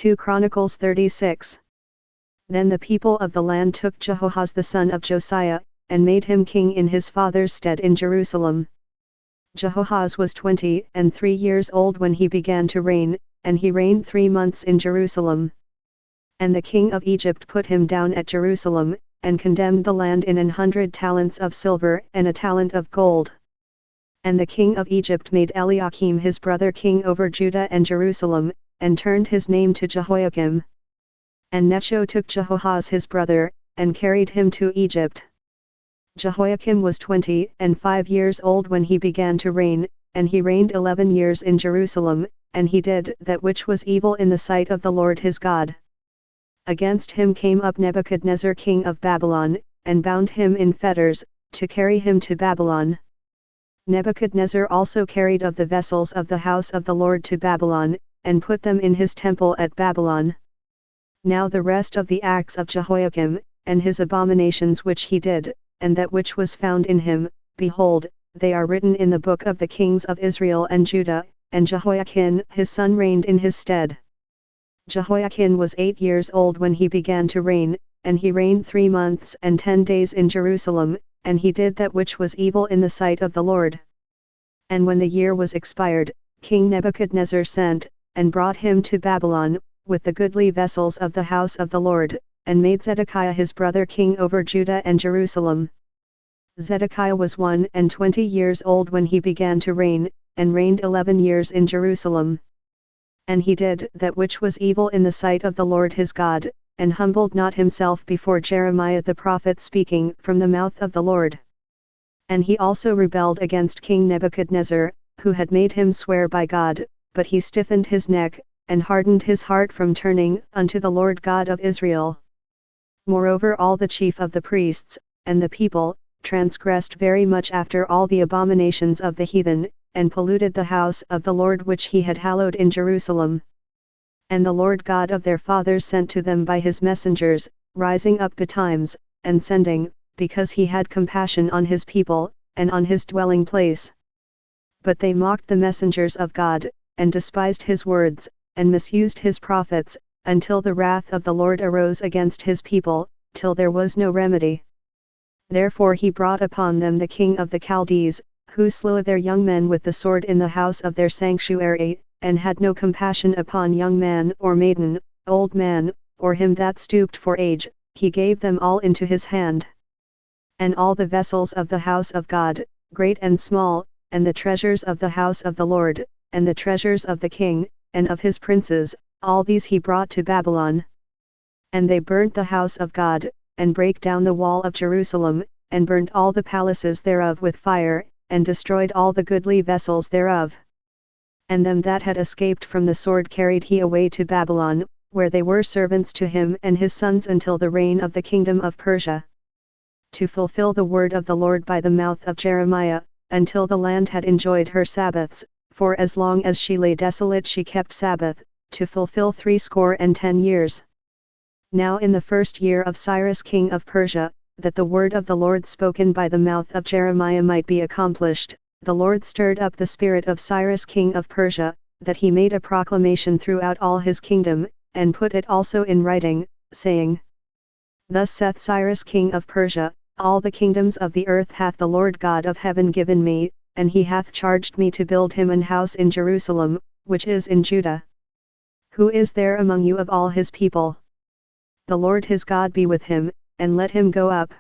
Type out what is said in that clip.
2 Chronicles 36. Then the people of the land took Jehoahaz the son of Josiah, and made him king in his father's stead in Jerusalem. Jehoahaz was 23 years old when he began to reign, and he reigned 3 months in Jerusalem. And the king of Egypt put him down at Jerusalem, and condemned the land in 100 talents of silver and a talent of gold. And the king of Egypt made Eliakim his brother king over Judah and Jerusalem, and turned his name to Jehoiakim. And Necho took Jehoahaz his brother, and carried him to Egypt. Jehoiakim was 25 years old when he began to reign, and he reigned 11 years in Jerusalem, and he did that which was evil in the sight of the Lord his God. Against him came up Nebuchadnezzar king of Babylon, and bound him in fetters, to carry him to Babylon. Nebuchadnezzar also carried of the vessels of the house of the Lord to Babylon, and put them in his temple at Babylon. Now the rest of the acts of Jehoiakim, and his abominations which he did, and that which was found in him, behold, they are written in the book of the kings of Israel and Judah, and Jehoiakim his son reigned in his stead. Jehoiakim was 8 years old when he began to reign, and he reigned 3 months and 10 days in Jerusalem, and he did that which was evil in the sight of the Lord. And when the year was expired, King Nebuchadnezzar sent, and brought him to Babylon, with the goodly vessels of the house of the Lord, and made Zedekiah his brother king over Judah and Jerusalem. Zedekiah was 21 years old when he began to reign, and reigned 11 years in Jerusalem. And he did that which was evil in the sight of the Lord his God, and humbled not himself before Jeremiah the prophet speaking from the mouth of the Lord. And he also rebelled against King Nebuchadnezzar, who had made him swear by God, but he stiffened his neck, and hardened his heart from turning unto the Lord God of Israel. Moreover all the chief of the priests, and the people, transgressed very much after all the abominations of the heathen, and polluted the house of the Lord which he had hallowed in Jerusalem. And the Lord God of their fathers sent to them by his messengers, rising up betimes, and sending, because he had compassion on his people, and on his dwelling place. But they mocked the messengers of God, and despised his words, and misused his prophets, until the wrath of the Lord arose against his people, till there was no remedy. Therefore he brought upon them the king of the Chaldees, who slew their young men with the sword in the house of their sanctuary, and had no compassion upon young man or maiden, old man, or him that stooped for age, he gave them all into his hand. And all the vessels of the house of God, great and small, and the treasures of the house of the Lord, and the treasures of the king, and of his princes, all these he brought to Babylon. And they burnt the house of God, and brake down the wall of Jerusalem, and burnt all the palaces thereof with fire, and destroyed all the goodly vessels thereof. And them that had escaped from the sword carried he away to Babylon, where they were servants to him and his sons until the reign of the kingdom of Persia. To fulfill the word of the Lord by the mouth of Jeremiah, until the land had enjoyed her Sabbaths, for as long as she lay desolate she kept Sabbath, to fulfill 60 years. Now in the 1st year of Cyrus king of Persia, that the word of the Lord spoken by the mouth of Jeremiah might be accomplished, the Lord stirred up the spirit of Cyrus king of Persia, that he made a proclamation throughout all his kingdom, and put it also in writing, saying, Thus saith Cyrus king of Persia, all the kingdoms of the earth hath the Lord God of heaven given me, and he hath charged me to build him an house in Jerusalem, which is in Judah. Who is there among you of all his people? The Lord his God be with him, and let him go up.